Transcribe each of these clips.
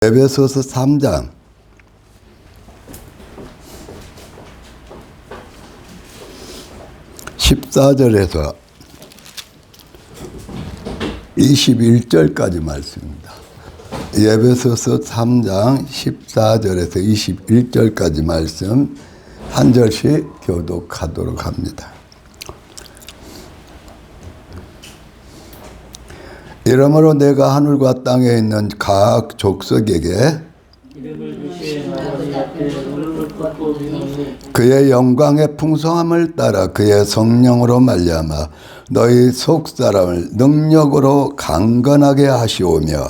에베소서 3장 14절에서 21절까지 말씀입니다. 에베소서 3장 14절에서 21절까지 말씀 한 절씩 교독하도록 합니다. 이러므로 내가 하늘과 땅에 있는 각 족속에게 그의 영광의 풍성함을 따라 그의 성령으로 말미암아 너희 속사람을 능력으로 강건하게 하시오며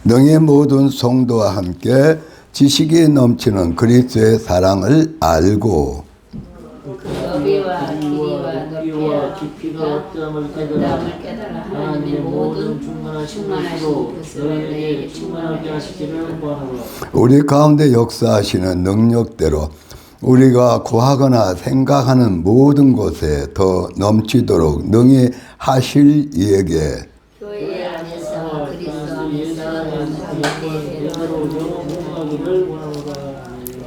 능히 모든 성도와 함께 지식이 넘치는 그리스도의 사랑을 알고 너비와 깊이가 어떠함을 깨달아 하나님의 모든 충만하신 것으로 너희에게 충만하게 하시기를 구하노라. 우리 가운데 역사하시는 능력대로 우리가 구하거나 생각하는 모든 것에 더 넘치도록 능히 하실 이에게 교회 안에서 그리스도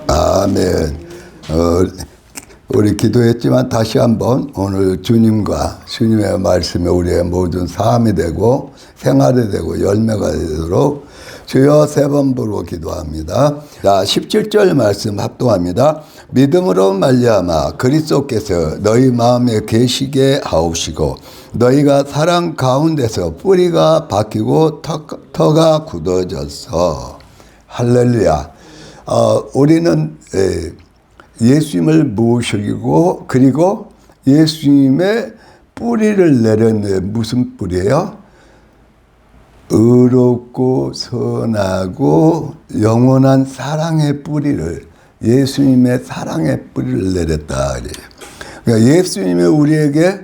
아멘. 우리 기도했지만 다시 한번 오늘 주님의 말씀에 우리의 모든 삶이 되고 생활이 되고 열매가 되도록 주여 세 번 부르고 기도합니다. 자, 17절 말씀 합동합니다. 믿음으로 말미암아 그리스도께서 너희 마음에 계시게 하옵시고 너희가 사랑 가운데서 뿌리가 박히고 터가 굳어져서 할렐루야. 우리는 예수님을 모시고 그리고 예수님의 뿌리를 내렸는데 무슨 뿌리예요? 의롭고 선하고 영원한 사랑의 뿌리를 예수님의 사랑의 뿌리를 내렸다. 그러니까 예수님이 우리에게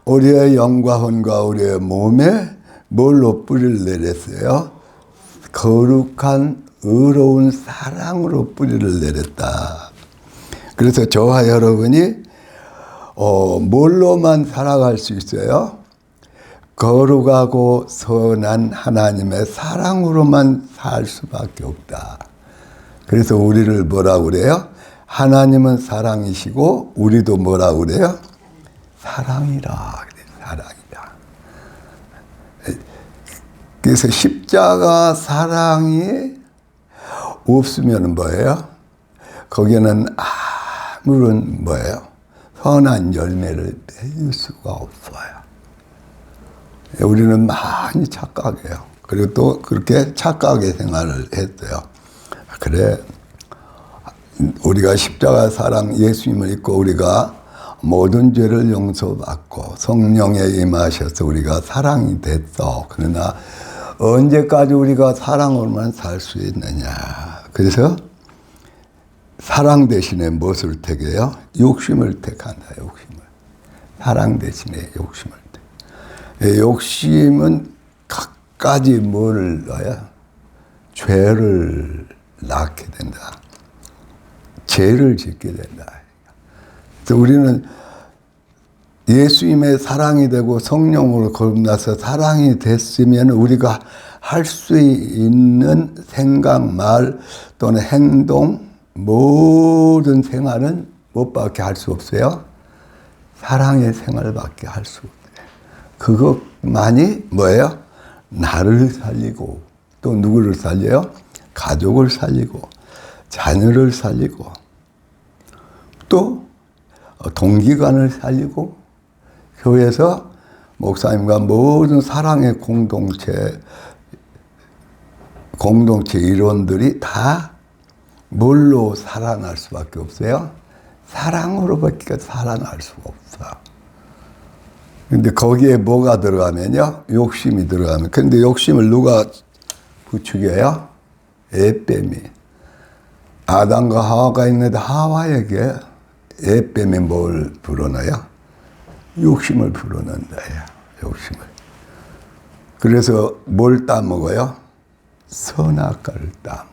우리의 영과 혼과 우리의 몸에 뭘로 뿌리를 내렸어요? 거룩한 의로운 사랑으로 뿌리를 내렸다. 그래서 저와 여러분이 뭘로만 살아갈 수 있어요? 거룩하고 선한 하나님의 사랑으로만 살 수밖에 없다. 그래서 우리를 뭐라고 그래요? 하나님은 사랑이시고 우리도 뭐라고 그래요? 사랑이라. 사랑이다. 그래서 십자가 사랑이 없으면 뭐예요? 거기에는 아무런 뭐예요? 선한 열매를 맺을 수가 없어요. 우리는 많이 착각해요. 그리고 또 그렇게 착각의 생활을 했어요. 그래, 우리가 십자가 사랑 예수님을 믿고 우리가 모든 죄를 용서받고 성령에 임하셔서 우리가 사랑이 됐어. 그러나 언제까지 우리가 사랑으로만 살 수 있느냐. 그래서 사랑 대신에 무엇을 택해요? 욕심을 택한다. 욕심을. 사랑 대신에 욕심을 택. 욕심은 갖가지 뭐를 넣어요? 죄를 낳게 된다. 죄를 짓게 된다. 그래서 우리는 예수님의 사랑이 되고 성령으로 거듭나서 사랑이 됐으면 우리가 할 수 있는 생각, 말 또는 행동, 모든 생활은 뭐밖에 할 수 없어요? 사랑의 생활밖에 할 수 없어요. 그것만이 뭐예요? 나를 살리고 또 누구를 살려요? 가족을 살리고 자녀를 살리고 또 동기간을 살리고 교회에서 목사님과 모든 사랑의 공동체 일원들이 다 뭘로 살아날 수밖에 없어요? 사랑으로밖에 살아날 수가 없어. 근데 거기에 뭐가 들어가면요? 욕심이 들어가면. 근데 욕심을 누가 부추겨요? 에뱀이. 아담과 하와가 있는데 하와에게 에뱀이 뭘 불어넣어요? 욕심을 불어넣는다. 욕심을. 그래서 뭘 따먹어요? 선악과를 따먹어.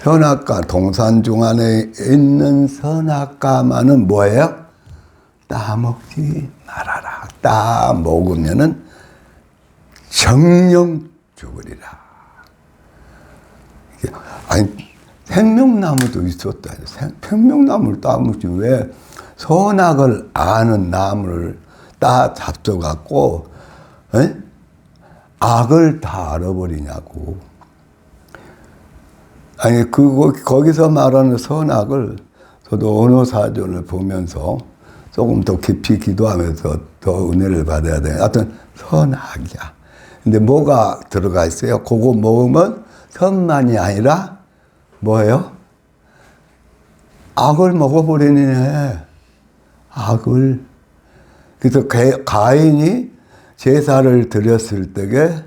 선악과, 동산 중 안에 있는 선악과만은 뭐예요? 따먹지 말아라. 따먹으면은 정령 죽으리라. 아니, 생명나무도 있었다. 생명나무를 따먹지 왜 선악을 아는 나무를 따 잡숴갖고 악을 다 알아버리냐고. 아니, 거기서 말하는 선악을 저도 언어사전을 보면서 조금 더 깊이 기도하면서 더 은혜를 받아야 돼. 하여튼 선악이야. 근데 뭐가 들어가 있어요? 그거 먹으면 선만이 아니라 뭐예요? 악을 먹어버리네. 악을. 그래서 가인이 제사를 드렸을 때에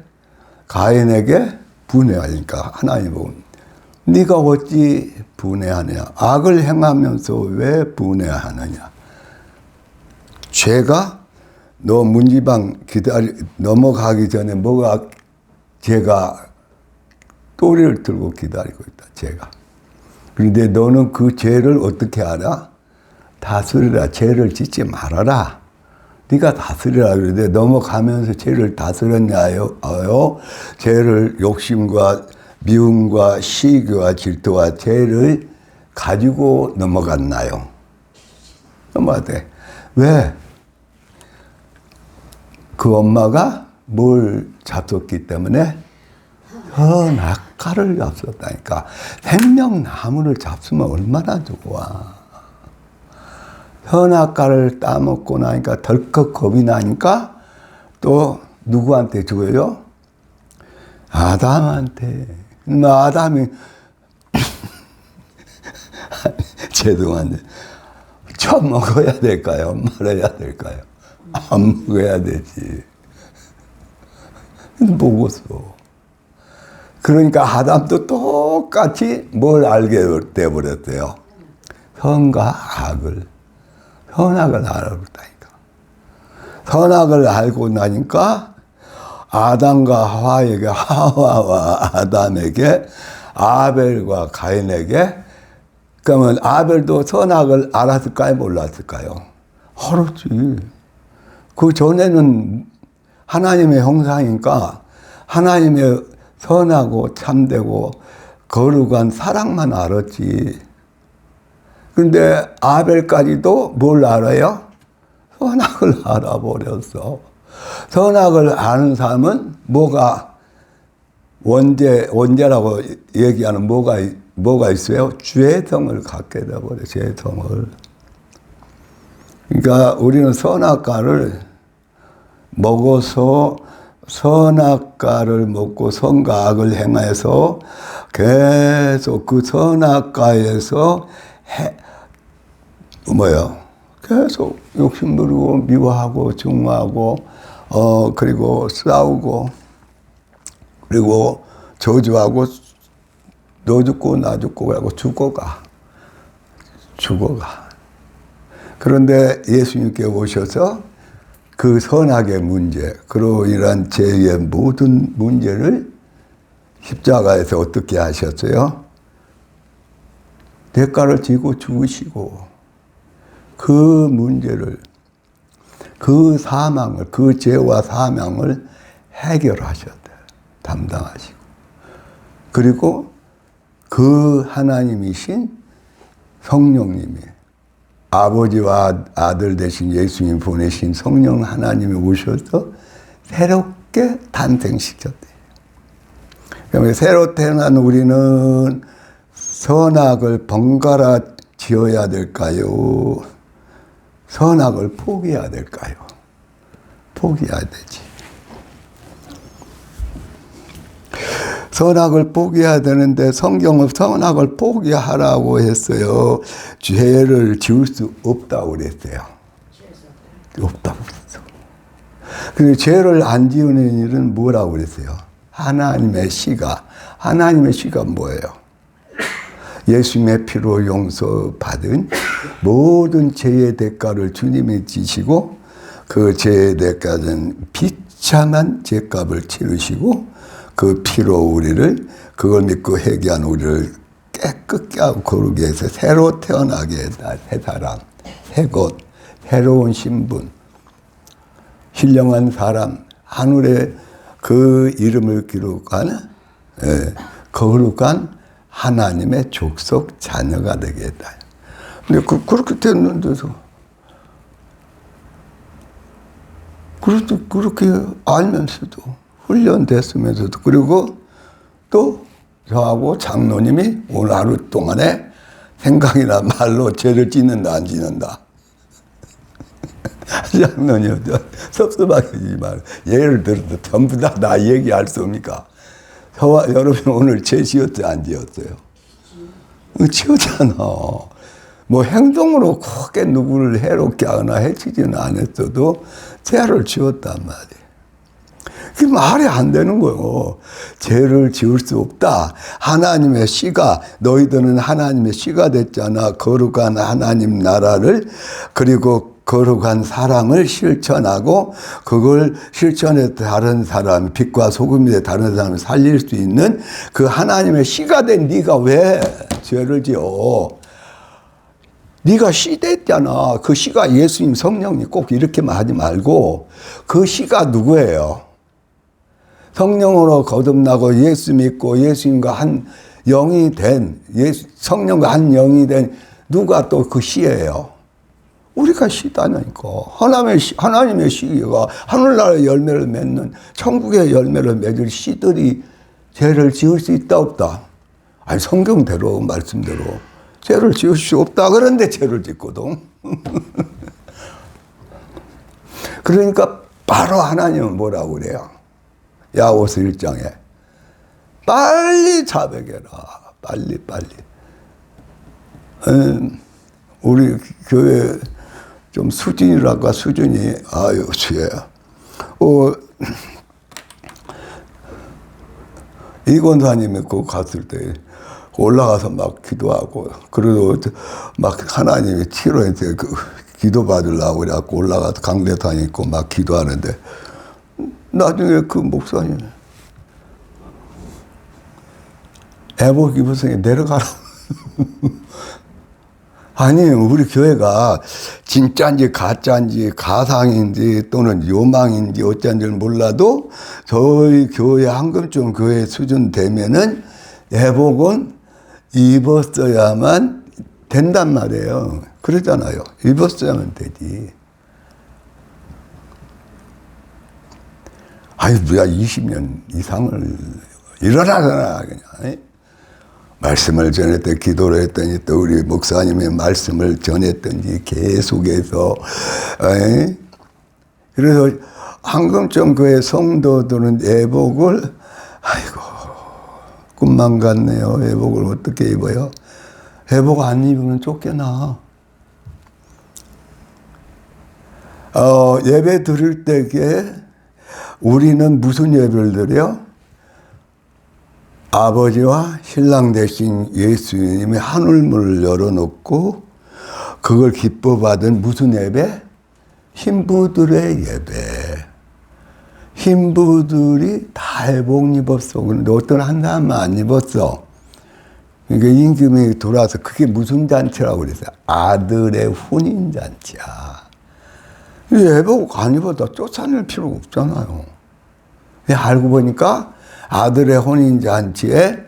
가인에게 분해하니까 하나님 보면 네가 어찌 분해하느냐. 악을 행하면서 왜 분해하느냐. 죄가 너 문지방 넘어가기 전에 죄가 또리를 들고 기다리고 있다. 죄가. 그런데 너는 그 죄를 어떻게 알아? 다스리라. 죄를 짓지 말아라. 네가 다스리라. 그런데 넘어가면서 죄를 다스렸냐요? 죄를 욕심과 미움과 시기와 질투와 죄를 가지고 넘어갔나요? 넘어가대. 왜? 그 엄마가 뭘 잡섰기 때문에 선악과를 잡섰다니까. 생명나무를 잡수면 얼마나 좋아. 선악과를 따먹고 나니까 덜컥 겁이 나니까 또 누구한테 죽어요? 아담한테. 아담이 죄송한데 처먹어야 될까요? 말아야 될까요? 안 먹어야 되지. 먹었어. 그러니까 아담도 똑같이 뭘 알게 돼버렸어요? 선과 악을. 선악을 알아버렸다니까. 선악을 알고 나니까 아담과 하와에게, 하와와 아담에게, 아벨과 가인에게, 그러면 아벨도 선악을 알았을까요? 몰랐을까요? 알았지. 그 전에는 하나님의 형상이니까 하나님의 선하고 참되고 거룩한 사랑만 알았지. 그런데 아벨까지도 뭘 알아요? 선악을 알아버렸어. 선악을 아는 사람은 뭐가 원죄라고 얘기하는 뭐가 있어요? 죄성을 갖게 돼버려. 죄성을. 그러니까 우리는 선악과를 먹어서 선악과를 먹고 선과 악을 행해서 계속 그 선악과에서 계속 욕심 부리고 미워하고 증오하고 그리고 싸우고 그리고 저주하고 너 죽고 나 죽고 하고 죽어가. 그런데 예수님께 오셔서 그 선악의 문제, 그로 인한 죄의 모든 문제를 십자가에서 어떻게 하셨어요? 대가를 지고 죽으시고 그 문제를, 그 사망을, 그 죄와 사망을 해결하셨대요. 담당하시고. 그리고 그 하나님이신 성령님이 아버지와 아들 대신 예수님 보내신 성령 하나님이 오셔서 새롭게 탄생시켰대요. 그러면 새로 태어난 우리는 선악을 번갈아 지어야 될까요? 선악을 포기해야 될까요? 포기해야 되지. 선악을 포기해야 되는데 성경은 선악을 포기하라고 했어요. 죄를 지을 수 없다고 그랬어요. 없다고 그랬어. 근데 죄를 안 지우는 일은 뭐라고 그랬어요? 하나님의 씨가 뭐예요? 예수님의 피로 용서받은 모든 죄의 대가를 주님이 지시고 그 죄의 대가는 비참한 죄값을 치르시고 그 피로 우리를, 그걸 믿고 회개한 우리를 깨끗게 하고 거룩게 해서 새로 태어나게 했다. 새 사람, 새 것, 해로운 신분, 신령한 사람, 하늘에 그 이름을 기록한 거룩한 하나님의 족속 자녀가 되겠다. 근데 그렇게 됐는데도 그렇게 알면서도 훈련됐으면서도 그리고 또 저하고 장로님이 오늘 하루 동안에 생각이나 말로 죄를 짓는다 안 짓는다. 장로님 섭섭하게 하지 말고 예를 들어서 전부 다 나 얘기할 수 없니까. 저와 여러분 오늘 죄 지었어요 안 지었어요? 지었잖아. 뭐 행동으로 크게 누구를 해롭게 하거나 해치지는 않았어도 죄를 지었단 말이에요. 그게 말이 안 되는 거예요. 죄를 지을 수 없다. 하나님의 씨가 너희들은 하나님의 씨가 됐잖아. 거룩한 하나님 나라를 그리고 거룩한 사랑을 실천하고 그걸 실천해서 다른 사람 빛과 소금이 돼 다른 사람을 살릴 수 있는 그 하나님의 씨가 된 네가 왜 죄를 지어? 네가 씨 됐잖아. 그 씨가 예수님 성령님 꼭 이렇게만 하지 말고 그 씨가 누구예요? 성령으로 거듭나고 예수 믿고 예수님과 한 영이 된 성령과 한 영이 된 누가 또 그 씨예요? 우리가 씨다니까. 하나님의 씨가 하늘나라의 열매를 맺는 천국의 열매를 맺을 씨들이 죄를 지을 수 있다 없다? 아니 성경대로 말씀대로 죄를 지을 수 없다 그런데 죄를 짓거든. 그러니까 바로 하나님은 뭐라고 그래요? 야고보서 1장에 빨리 자백해라. 빨리. 우리 교회 좀 수준이랄까 수준이 아유 주야. 이 권사님이 그 갔을 때 올라가서 막 기도하고 그래도 막 하나님이 치료해서 그 기도 받으려고 그래갖고 올라가서 강대상 있고 막 기도하는데 나중에 그 목사님 애복 입으서 내려가라. 아니 우리 교회가 진짜인지 가짜인지 가상인지 또는 요망인지 어쩐지를 몰라도 저희 교회 한금종 교회 수준 되면은 애복은 입었어야만 된단 말이에요. 그러잖아요. 입었어야만 되지. 아니 뭐야 20년 이상을 일어나잖아 그냥. 말씀을 전했더니 기도를 했더니 또 우리 목사님의 말씀을 전했더니 계속해서 그래서 한금종 교회 성도들은 애복을 아이고 꿈만 같네요. 애복을 어떻게 입어요? 애복 안 입으면 쫓겨나. 예배 드릴 때에 우리는 무슨 예배를 드려? 아버지와 신랑 되신 예수님의 하늘문을 열어놓고 그걸 기뻐 받은 무슨 예배? 신부들의 예배. 신부들이 다 애복 입었어. 그런데 어떤 한 사람은 안 입었어. 그러니까 임금이 돌아와서 그게 무슨 잔치라고 그랬어요? 아들의 혼인잔치야. 애복 안 입어도 쫓아낼 필요가 없잖아요. 알고 보니까 아들의 혼인잔치에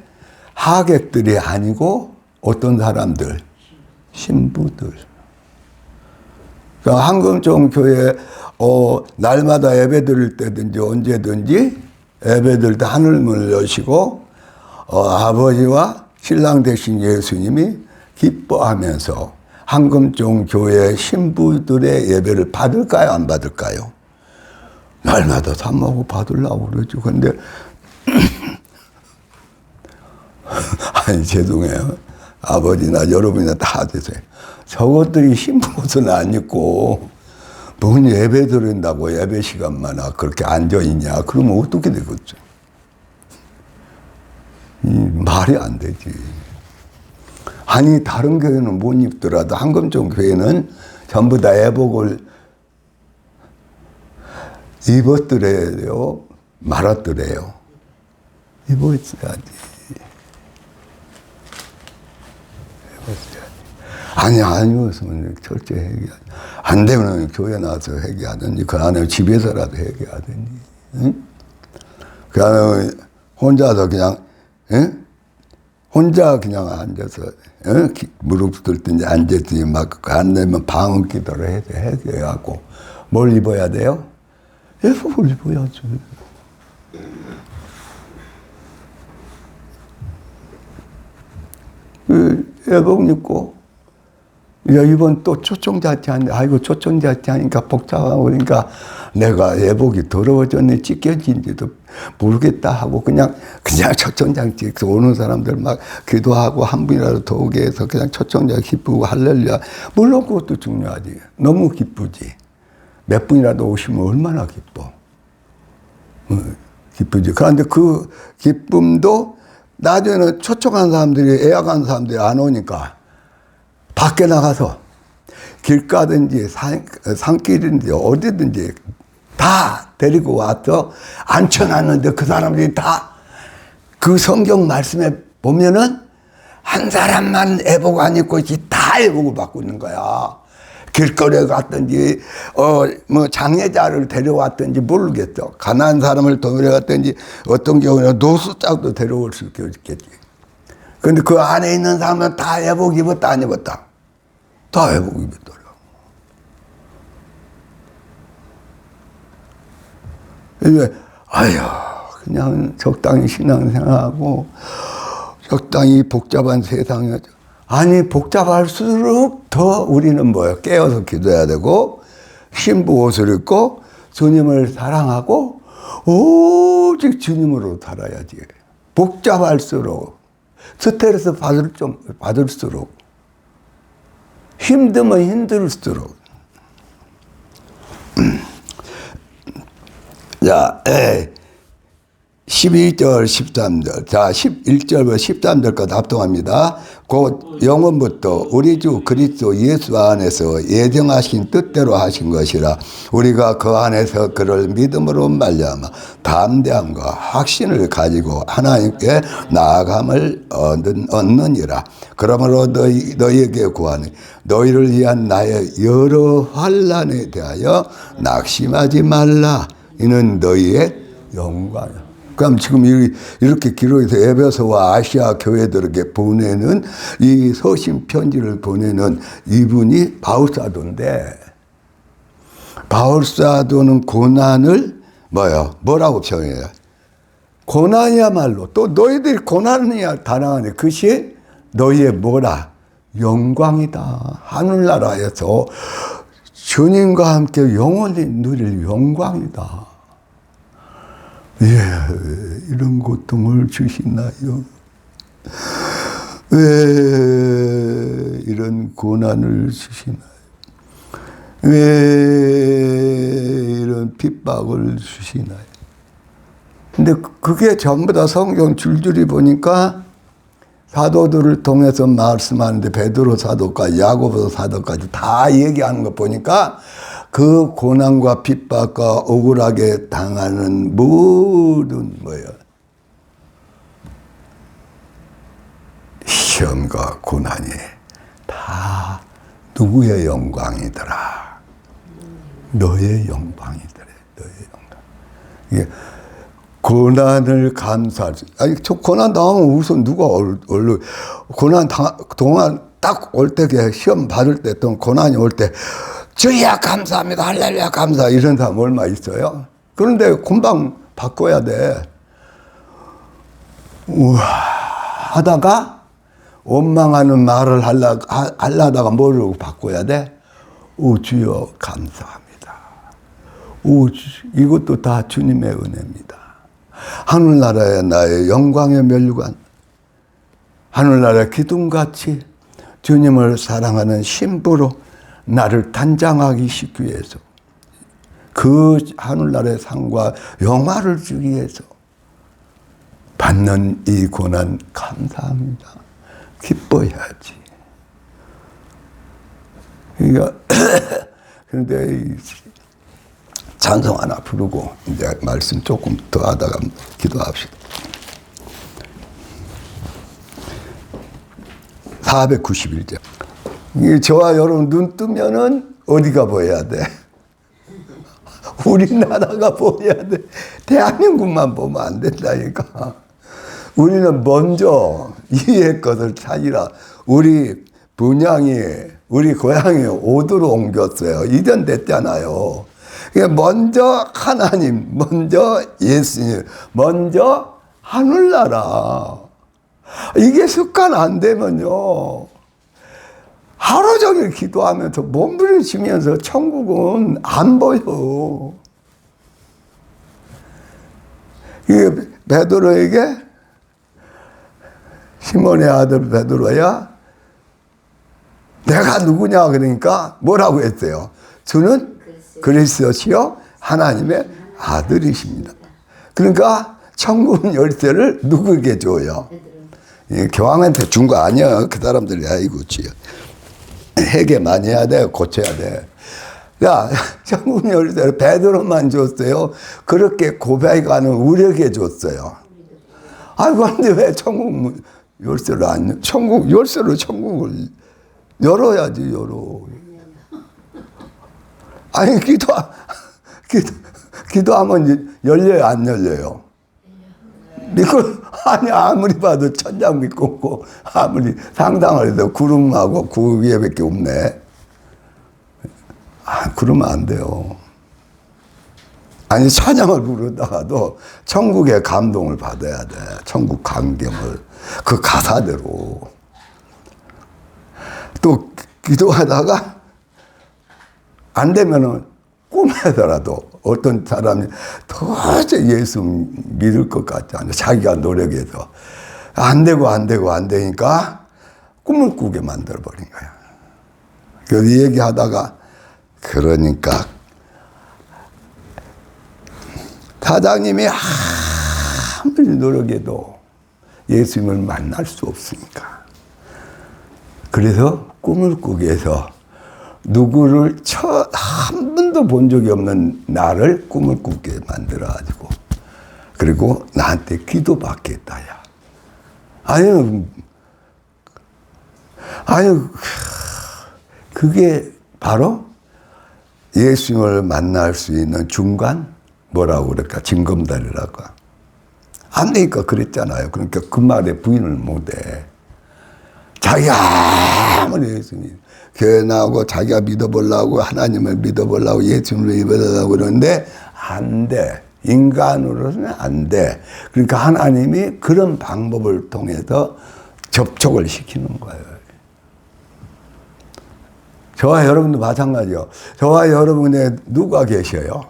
하객들이 아니고 어떤 사람들? 신부들. 그러니까 한금종 교회 날마다 예배 드릴 때든지 언제든지 예배 드릴 때 하늘문을 여시고 아버지와 신랑 되신 예수님이 기뻐하면서 한금종 교회 신부들의 예배를 받을까요? 안 받을까요? 날마다 삽먹고 받으려고 그러죠. 근데 아니 죄송해요. 아버지나 여러분이나 다 되세요. 저것들이 신부 옷은 안 입고 뭔 예배 드린다고 예배 시간마다 그렇게 앉아있냐. 그러면 어떻게 되겠죠? 말이 안 되지. 아니 다른 교회는 못 입더라도 한금종 교회는 전부 다 애복을 입었더래요. 말았더래요. 입었어야지. 아니었으면 철저히 회개하지. 안 되면 교회 나와서 회개하든지, 그 안에 집에서라도 회개하든지, 응? 그 안에 혼자서 그냥, 응? 혼자 그냥 앉아서, 응? 무릎 꿇든지 앉았든지 막, 안 되면 방언 기도를 해서 회개하고, 뭘 입어야 돼요? 예복을 입어야죠. 예복 입고, 야, 이번 또 초청자치 하는데, 아이고, 초청자치 하니까 복잡하고 그러니까 내가 예복이 더러워졌네, 찢겨진지도 모르겠다 하고 그냥 초청장치 오는 사람들 막 기도하고 한 분이라도 더 오게 해서 그냥 초청장 기쁘고 할렐루야. 물론 그것도 중요하지. 너무 기쁘지. 몇 분이라도 오시면 얼마나 기뻐. 기쁘지. 그런데 그 기쁨도 나중에는 초청한 사람들이, 예약한 사람들이 안 오니까 밖에 나가서 길 가든지 산길인지 어디든지 다 데리고 와서 앉혀놨는데 그 사람들이 다 그 성경 말씀에 보면은 한 사람만 예복 안 입고 있지 다 예복을 받고 있는 거야. 길거리에 갔든지 뭐 장애자를 데려왔든지 모르겠어. 가난한 사람을 데려왔든지 어떤 경우는 노숙자도 데려올 수 있겠지. 근데 그 안에 있는 사람은 다 예복 입었다 안 입었다? 다 예복 입었더라고. 이제 그냥 적당히 신앙생활하고 적당히 복잡한 세상에, 아니 복잡할수록 더 우리는 뭐야? 깨어서 기도해야 되고 신부 옷을 입고 주님을 사랑하고 오직 주님으로 살아야지. 복잡할수록 스트레스 받을수록 힘들면 힘들수록. 자, 12절, 13절. 자, 11절부터 13절까지 합동합니다. 곧 영원부터 우리 주 그리스도 예수 안에서 예정하신 뜻대로 하신 것이라 우리가 그 안에서 그를 믿음으로 말미암아 담대함과 확신을 가지고 하나님께 나아감을 얻느니라. 그러므로 너희에게 구하니 너희를 위한 나의 여러 환난에 대하여 낙심하지 말라. 이는 너희의 영광이야. 그럼 지금 이렇게 기록해서 에베소와 아시아 교회들에게 보내는 이 서신 편지를 보내는 이분이 바울사도인데, 바울사도는 고난을 뭐라고 표현해요? 고난이야말로 또 너희들이 고난이야 당하니 그것이 너희의 뭐라? 영광이다. 하늘나라에서 주님과 함께 영원히 누릴 영광이다. 예, 이런 고통을 주시나요? 왜 이런 고난을 주시나요? 왜 이런 핍박을 주시나요? 근데 그게 전부 다 성경 줄줄이 보니까 사도들을 통해서 말씀하는데 베드로 사도까지 야고보 사도까지 다 얘기하는 거 보니까 그 고난과 핍박과 억울하게 당하는 모든 시험과 고난이 다 누구의 영광이더라? 너의 영광이더라. 너의 영광. 이게 고난을 감수할 수. 아니, 저 고난 당하면 우선 누가 얼른 고난 동안 딱 올 때 시험 받을 때 또 고난이 올 때 주야 감사합니다. 할렐루야 감사. 이런 사람 얼마 있어요? 그런데 금방 바꿔야 돼. 우와 하다가 원망하는 말을 하려다가 뭐를 바꿔야 돼? 오 주여 감사합니다. 오 이것도 다 주님의 은혜입니다. 하늘나라의 나의 영광의 면류관, 하늘나라의 기둥같이 주님을 사랑하는 신부로 나를 단장하기 쉽기 위해서, 그 하늘나라의 상과 영화를 주기 위해서 받는 이 고난 감사합니다. 기뻐해야지. 그러니까 그런데 찬송 하나 부르고 이제 말씀 조금 더 하다가 기도합시다. 491절. 저와 여러분 눈 뜨면은 어디가 보여야 돼? 우리나라가 보여야 돼. 대한민국만 보면 안 된다니까. 우리는 먼저 이의 것을 찾으라. 우리 분양이 우리 고향에 오도로 옮겼어요. 이전됐잖아요. 먼저 하나님, 먼저 예수님, 먼저 하늘나라. 이게 습관 안 되면요. 하루 종일 기도하면서 몸부림치면서 천국은 안 보여. 이게 베드로에게 시몬의 아들 베드로야 내가 누구냐 그러니까 뭐라고 했어요? 저는 그리스도시요 하나님의 아들이십니다. 그러니까 천국 열쇠를 누구에게 줘요? 교황한테 준 거 아니야. 그 사람들이 아이고 지요. 회개 많이 해야 돼. 고쳐야 돼. 야, 천국 열쇠를 베드로만 줬어요. 그렇게 고백하는 우리에게 줬어요. 아, 그런데 왜 천국 열쇠를 안, 천국 열쇠로 천국을 열어야지, 열어. 아니, 기도하면 열려요, 안 열려요? 믿고, 아니, 아무리 봐도 천장 믿고 없고, 아무리 상상을 해도 구름하고 그 위에밖에 없네. 아, 그러면 안 돼요. 아니, 찬양을 부르다가도 천국의 감동을 받아야 돼. 천국 감격을. 그 가사대로. 또 기도하다가 안 되면은 꿈에서라도 어떤 사람이 도저히 예수 믿을 것 같지 않아. 자기가 노력해서. 안 되니까 꿈을 꾸게 만들어버린 거야. 그래서 얘기하다가 그러니까 사장님이 아무리 노력해도 예수님을 만날 수 없으니까. 그래서 꿈을 꾸게 해서 누구를 한 번도 본 적이 없는 나를 꿈을 꾸게 만들어가지고 그리고 나한테 기도받겠다. 야. 아유, 그게 바로 예수님을 만날 수 있는 중간 뭐라고 그럴까? 징검다리라고. 안 되니까 그랬잖아요. 그러니까 그 말에 부인을 못해. 자기가 아무리 예수님 교회 나오고 자기가 믿어보려고 하나님을 믿어보려고 예수님을 믿어보려고 그러는데 안 돼. 인간으로는 안 돼. 그러니까 하나님이 그런 방법을 통해서 접촉을 시키는 거예요. 저와 여러분도 마찬가지요. 저와 여러분에 누가 계셔요?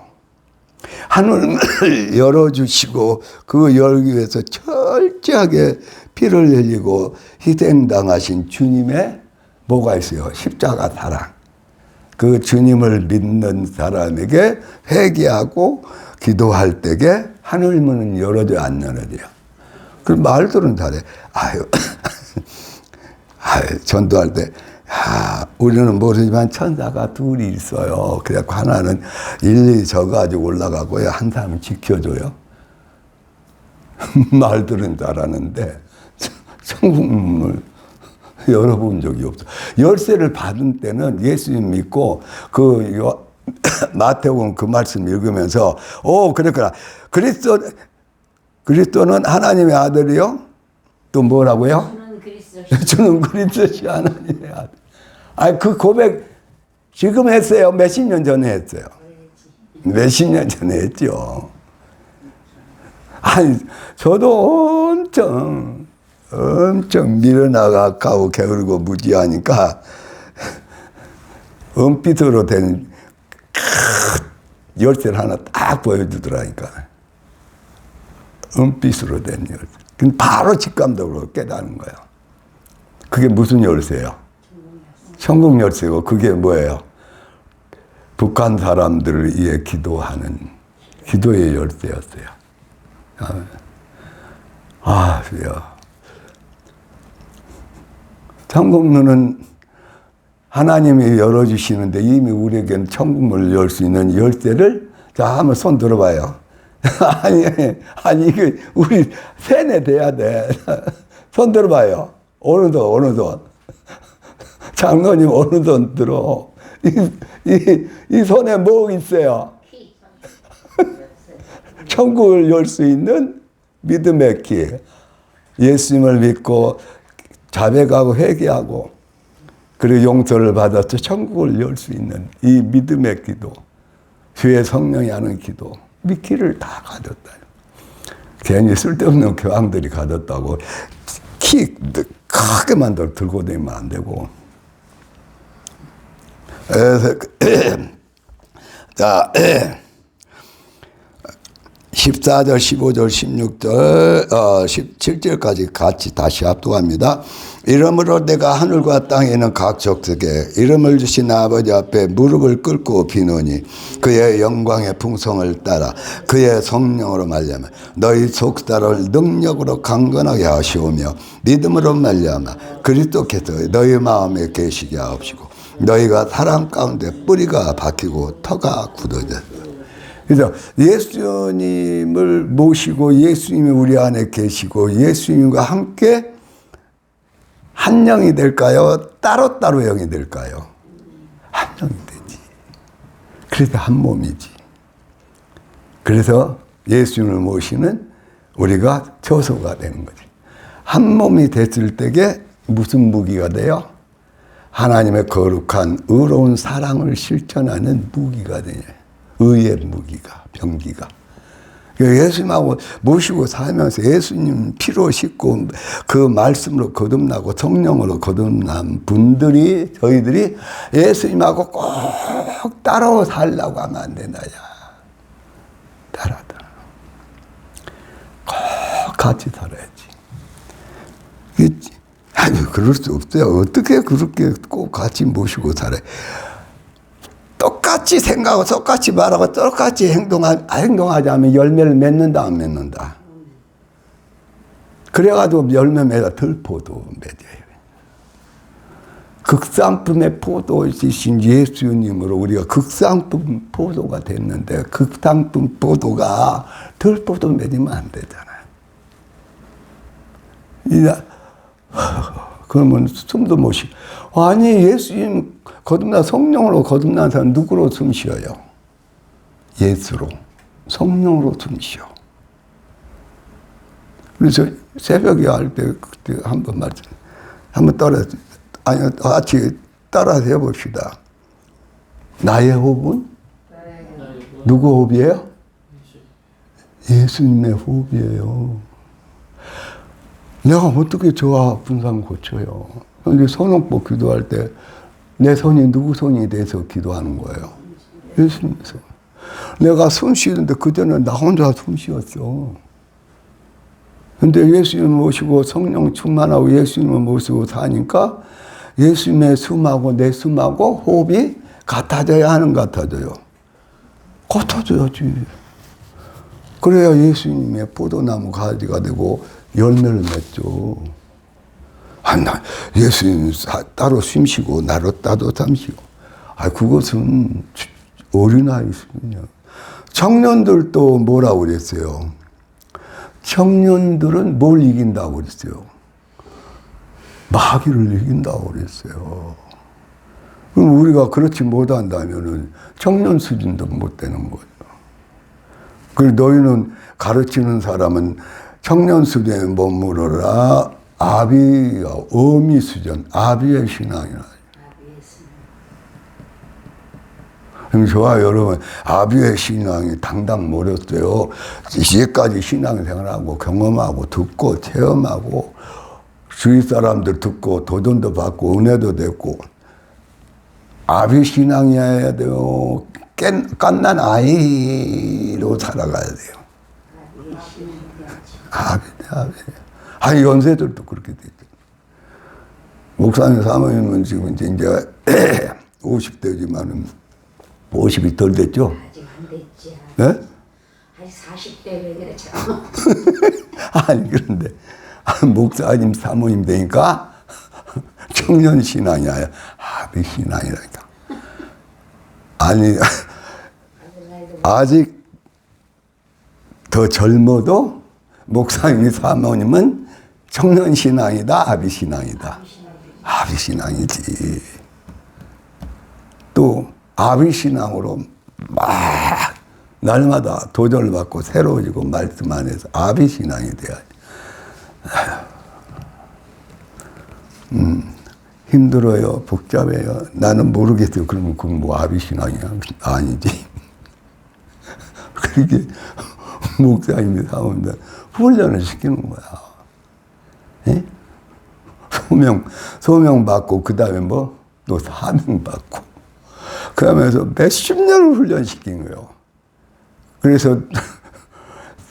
하늘을 열어주시고 그 열기 위해서 철저하게 피를 흘리고 희생당하신 주님의 뭐가 있어요? 십자가 사랑. 그 주님을 믿는 사람에게 회개하고 기도할 때에 하늘 문은 열어줘요, 안 열어줘요? 그 말들은 잘해. 아유, 전도할 때 우리는 모르지만 천사가 둘이 있어요. 그래갖고 하나는 일일이 져가지고 올라가고요. 한 사람은 지켜줘요. 말들은 잘하는데 천국문을 열어본 적이 없어. 열쇠를 받은 때는 예수님 믿고 마태복음 그 말씀 읽으면서 그랬구나. 그리스도는 하나님의 아들이요. 또 뭐라고요? 저는 그리스도시 하나님의 아들. 그 고백 지금 했어요? 몇십 년 전에 했어요? 몇십 년 전에 했죠. 저도 엄청 밀어나가고 게으르고 무지하니까 은빛으로 된 열쇠를 하나 딱 보여주더라니까. 은빛으로 된 열쇠. 근데 바로 직감적으로 깨닫는 거예요. 그게 무슨 열쇠예요? 천국 열쇠고 그게 뭐예요? 북한 사람들을 위해 기도하는 기도의 열쇠였어요. 천국문은 하나님이 열어주시는데 이미 우리에게는 천국문을 열 수 있는 열쇠를 자 한번 손 들어봐요. 이게 우리 세뇌 돼야 돼. 손 들어봐요. 어느 돈. 장로님 어느 손 들어? 이 손에 뭐 있어요? 천국을 열 수 있는 믿음의 키. 예수님을 믿고 자백하고 회개하고 그리고 용서를 받아서 천국을 열 수 있는 이 믿음의 기도. 주의 성령이 하는 기도. 미끼를 다 가졌다. 괜히 쓸데없는 교황들이 가졌다고 키 크게 만들어 들고 다니면 안 되고. 자, 14절, 15절, 16절, 17절까지 같이 다시 합독합니다. 이러므로 내가 하늘과 땅에 있는 각 족속에 이름을 주신 아버지 앞에 무릎을 꿇고 비노니 그의 영광의 풍성을 따라 그의 성령으로 말미암아 너희 속사람을 능력으로 강건하게 하시오며 믿음으로 말미암아 그리스도께서 너희 마음에 계시게 하옵시고 너희가 사랑 가운데 뿌리가 박히고 터가 굳어졌다. 그래서 예수님을 모시고 예수님이 우리 안에 계시고 예수님과 함께 한 영이 될까요? 따로따로 영이 될까요? 한 영이 되지. 그래서 한 몸이지. 그래서 예수님을 모시는 우리가 저소가 되는 거지. 한 몸이 됐을 때에 무슨 무기가 돼요? 하나님의 거룩한 의로운 사랑을 실천하는 무기가 되냐. 의의 무기가, 병기가. 예수님하고 모시고 살면서 예수님 피로 씻고 그 말씀으로 거듭나고 성령으로 거듭난 분들이 저희들이 예수님하고 꼭 따라 살라고 하면 안 된다. 따라다. 꼭 같이 살아야지. 아니, 그럴 수 없어요. 어떻게 그렇게 꼭 같이 모시고 살아요? 똑같이 생각하고 똑같이 말하고 똑같이 행동하지 않으면 열매를 맺는다 안 맺는다. 그래가지고 열매 맺어 들포도 맺어요. 극상품의 포도이신 예수님으로 우리가 극상품 포도가 됐는데 극상품 포도가 들포도 맺으면 안 되잖아요. 그러면 숨도 못 쉬어. 아니 예수님 거듭나 성령으로 거듭난 사람 누구로 숨 쉬어요? 예수로 성령으로 숨 쉬어. 그래서 새벽에 할 때 그때 한번 말씀 한번 같이 따라서 해봅시다. 나의 호흡은 누구 호흡이에요? 예수님의 호흡이에요. 내가 어떻게 저 아픈 사람 고쳐요? 근데 손옥복 기도할 때 내 손이 누구 손이 돼서 기도하는 거예요? 예수님 손. 내가 숨 쉬는데 그전에 나 혼자 숨 쉬었어. 근데 예수님 모시고 성령 충만하고 예수님을 모시고 사니까 예수님의 숨하고 내 숨하고 호흡이 같아져야 하는 같아져요. 같아져야지. 그래야 예수님의 포도나무 가지가 되고 열매를 맺죠. 나 예수님 따로 숨쉬고 나로 따로 잠시고. 그것은 어린아이군요. 청년들도 뭐라고 그랬어요? 청년들은 뭘 이긴다고 그랬어요? 마귀를 이긴다고 그랬어요. 그럼 우리가 그렇지 못한다면은 청년 수준도 못 되는 거예요. 그리고 너희는 가르치는 사람은 청년 수준에 머무르라. 아비가 어미 수준, 아비의 신앙이라. 그럼 좋아요, 여러분. 아비의 신앙이 당당 멀었어요. 이제까지 신앙생활하고 경험하고 듣고 체험하고 주위 사람들 듣고 도전도 받고 은혜도 됐고 아비 신앙이어야 돼요. 깐난 아이로 살아가야 돼요. 아비. 연세들도 그렇게 됐죠. 목사님 사모님은 지금 이제 50대지만은 50이 덜 됐죠? 아직 안 됐지. 네? 아직 40대 왜 그렇죠? 아니, 그런데 목사님 사모님 되니까 청년 신앙이 아니라 아비 신앙이라니까. 아니, 아직 더 젊어도 목사님 사모님은 청년 신앙이다, 아비 신앙이다. 아비신앙이지. 또 아비신앙으로 막 날마다 도전을 받고 새로워지고 말씀 안에서 아비신앙이 돼야지. 힘들어요, 복잡해요. 나는 모르겠어요. 그러면 그건 뭐 아비신앙이야? 아니지. 그렇게 목사님이 사오는데 훈련을 시키는 거야. 예? 소명 받고 그 다음에 뭐 또 사명 받고 그러면서 몇십 년을 훈련시킨 거예요. 그래서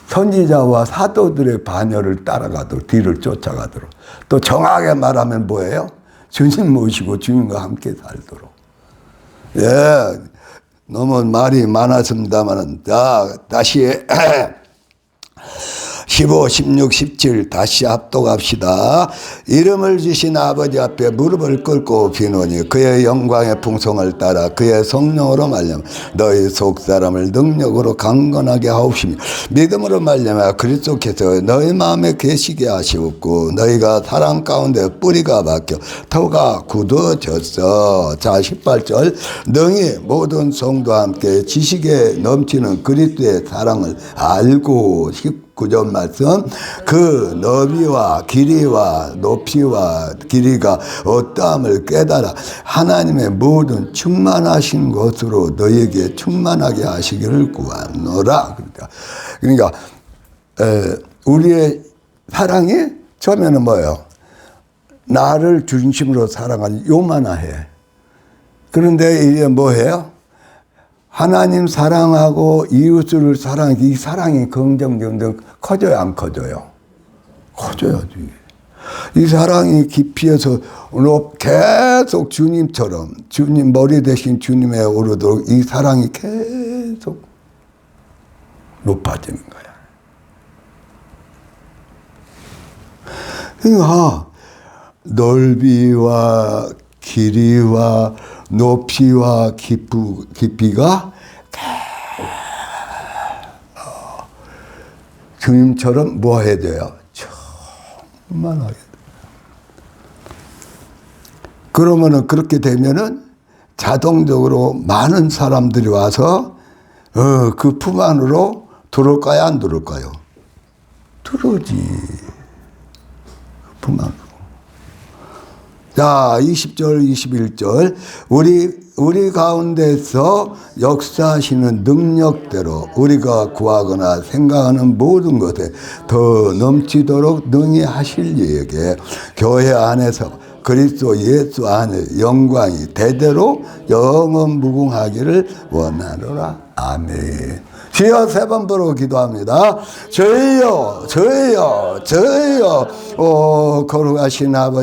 선지자와 사도들의 반열을 따라가도록 뒤를 쫓아가도록 또 정확하게 말하면 뭐예요? 주님 모시고 주님과 함께 살도록. 예, 너무 말이 많았습니다만은 다시 15, 16, 17 다시 합독합시다. 이름을 주신 아버지 앞에 무릎을 꿇고 비노니 그의 영광의 풍성을 따라 그의 성령으로 말미암아 너희 속사람을 능력으로 강건하게 하옵시며 믿음으로 말미암아 그리스도께서 너희 마음에 계시게 하시옵고 너희가 사랑 가운데 뿌리가 박혀 터가 굳어졌어. 자 18절 능히 모든 성도와 함께 지식에 넘치는 그리스도의 사랑을 알고 19절 말씀 그 너비와 길이와 높이와 길이가 어떠함을 깨달아 하나님의 모든 충만하신 것으로 너에게 충만하게 하시기를 구하노라. 그러니까 우리의 사랑이 처음에는 뭐예요? 나를 중심으로 사랑하는 요만해. 그런데 이제 뭐해요? 하나님 사랑하고 이웃을 사랑하기 이 사랑이 긍정적으로 커져요, 안 커져요? 커져야지. 이 사랑이 깊이에서 계속 주님처럼 주님 머리 대신 주님에 오르도록 이 사랑이 계속 높아지는 거야. 그러니까 넓이와 길이와 높이와 깊이가 주님처럼 뭐 해야 돼요? 충만하게. 그러면은 그렇게 되면은 자동적으로 많은 사람들이 와서 그 품 안으로 들어올까요? 안 들어올까요? 들어오지. 그 품 안으로. 자, 20절, 21절. 우리 가운데서 역사하시는 능력대로 우리가 구하거나 생각하는 모든 것에 더 넘치도록 능히 하실 이에게 교회 안에서 그리스도 예수 안에 영광이 대대로 영원 무궁하기를 원하노라. 아멘. 주여 세 번 부르고 기도합니다. 저희여, 저희여, 저희여, 거룩하신 아버지.